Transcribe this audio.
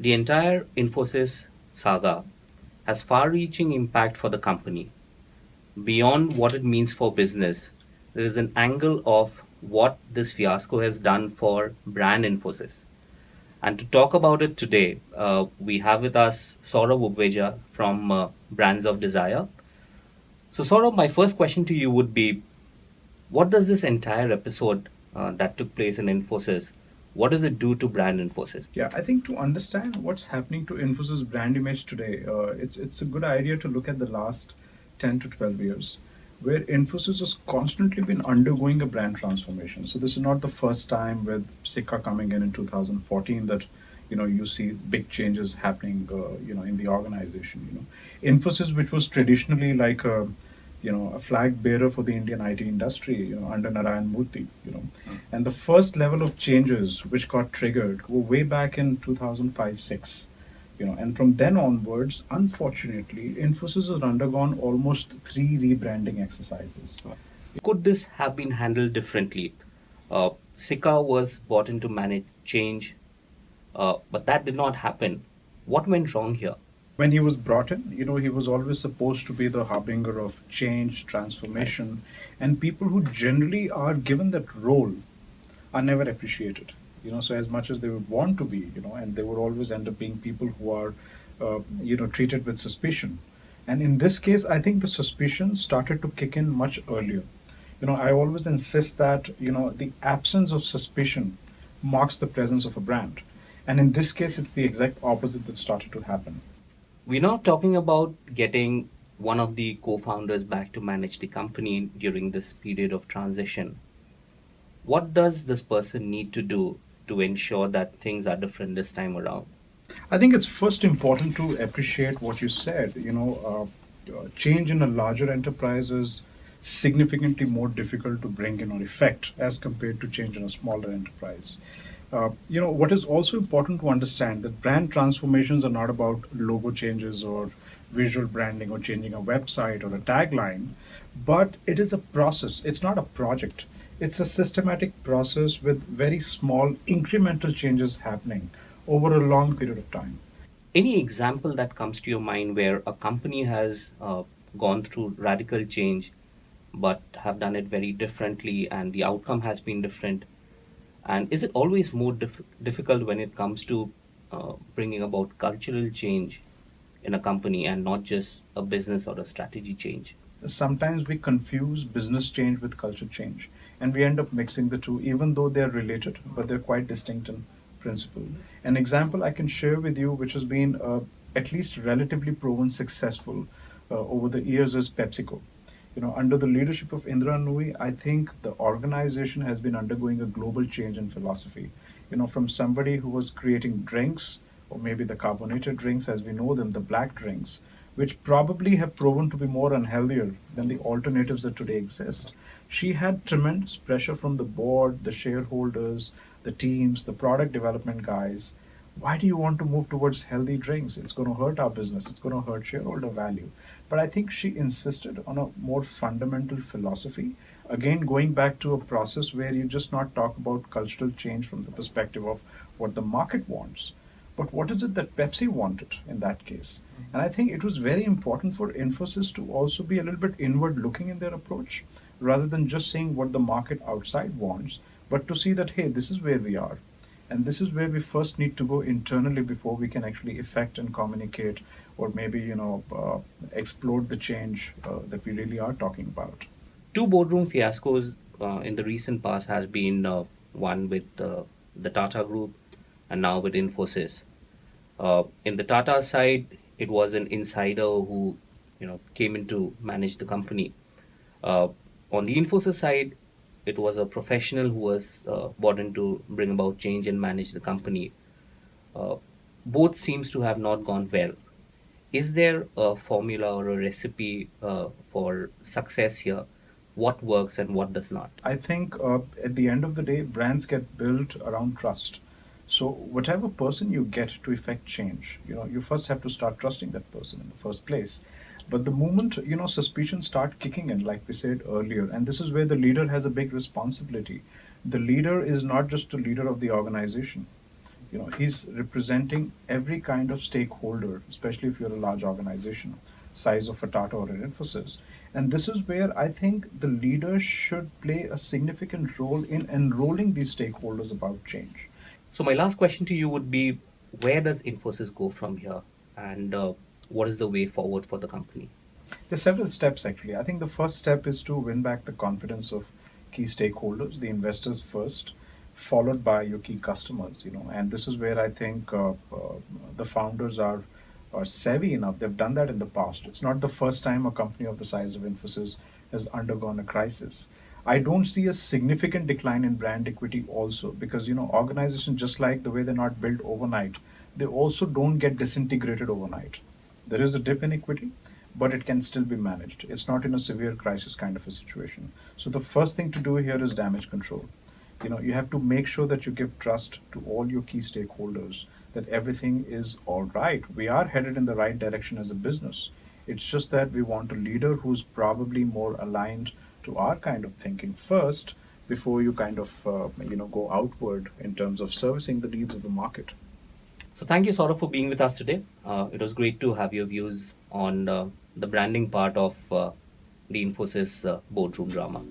The entire Infosys saga has far reaching impact for the company. Beyond what it means for business, there is an angle of what this fiasco has done for brand Infosys. And to talk about it today, we have with us Saurabh Uboweja from Brands of Desire. So, Saurabh, my first question to you would be, what does this entire episode that took place in Infosys, what does it do to brand Infosys? Yeah, I think to understand what's happening to Infosys brand image today, it's a good idea to look at the last 10 to 12 years, where Infosys has constantly been undergoing a brand transformation. So this is not the first time with Sikka coming in 2014 that you see big changes happening in the organization. Infosys, which was traditionally like a flag bearer for the Indian IT industry, under Narayana Murthy, and the first level of changes which got triggered were way back in 2005-6, and from then onwards, unfortunately, Infosys has undergone almost three rebranding exercises. Could this have been handled differently? Sikka was brought in to manage change, but that did not happen. What went wrong here? When he was brought in, he was always supposed to be the harbinger of change, transformation, and people who generally are given that role are never appreciated. So as much as they would want to be, and they would always end up being people who are, treated with suspicion. And in this case, I think the suspicion started to kick in much earlier. I always insist that, the absence of suspicion marks the presence of a brand. And in this case, it's the exact opposite that started to happen. We're not talking about getting one of the co founders back to manage the company during this period of transition. What does this person need to do to ensure that things are different this time around? I think it's first important to appreciate what you said. Change in a larger enterprise is significantly more difficult to bring in or effect as compared to change in a smaller enterprise. What is also important to understand that brand transformations are not about logo changes or visual branding or changing a website or a tagline, but it is a process. It's not a project. It's a systematic process with very small incremental changes happening over a long period of time. Any example that comes to your mind where a company has gone through radical change but have done it very differently and the outcome has been different? And is it always more difficult when it comes to bringing about cultural change in a company and not just a business or a strategy change? Sometimes we confuse business change with culture change, and we end up mixing the two, even though they're related, but they're quite distinct in principle. An example I can share with you, which has been at least relatively proven successful over the years, is PepsiCo. Under the leadership of Indra Nui, I think the organization has been undergoing a global change in philosophy. From somebody who was creating drinks, or maybe the carbonated drinks as we know them, the black drinks, which probably have proven to be more unhealthier than the alternatives that today exist. She had tremendous pressure from the board, the shareholders, the teams, the product development guys. Why do you want to move towards healthy drinks? It's going to hurt our business, it's going to hurt shareholder value. But I think she insisted on a more fundamental philosophy. Again, going back to a process where you just not talk about cultural change from the perspective of what the market wants, but what is it that Pepsi wanted in that case? And I think it was very important for Infosys to also be a little bit inward looking in their approach rather than just saying what the market outside wants, but to see that, hey, this is where we are. And this is where we first need to go internally before we can actually effect and communicate or maybe, explode the change that we really are talking about. Two boardroom fiascos in the recent past has been one with the Tata Group and now with Infosys. In the Tata side, it was an insider who came in to manage the company. Uh, on the Infosys side, it was a professional who was brought in to bring about change and manage the company. Uh, Both seems to have not gone well. Is there a formula or a recipe for success here? What works and what does not? I think at the end of the day, brands get built around trust. So whatever person you get to effect change, you first have to start trusting that person in the first place. But the moment suspicions start kicking in, like we said earlier, and this is where the leader has a big responsibility. The leader is not just the leader of the organization. He's representing every kind of stakeholder, especially if you're a large organization, size of a Tata or an Infosys. And this is where I think the leader should play a significant role in enrolling these stakeholders about change. So my last question to you would be, where does Infosys go from here, and what is the way forward for the company? There's several steps actually. I think the first step is to win back the confidence of key stakeholders, the investors first, followed by your key customers. And this is where I think the founders are savvy enough. They've done that in the past. It's not the first time a company of the size of Infosys has undergone a crisis. I don't see a significant decline in brand equity also because organizations, just like the way they're not built overnight, they also don't get disintegrated overnight. There is a dip in equity, but it can still be managed. It's not in a severe crisis kind of a situation. So the first thing to do here is damage control. You have to make sure that you give trust to all your key stakeholders that everything is all right. We are headed in the right direction as a business. It's just that we want a leader who's probably more aligned to our kind of thinking first before you kind of go outward in terms of servicing the needs of the market. So thank you, Saurabh, for being with us today. It was great to have your views on the branding part of the Infosys boardroom drama.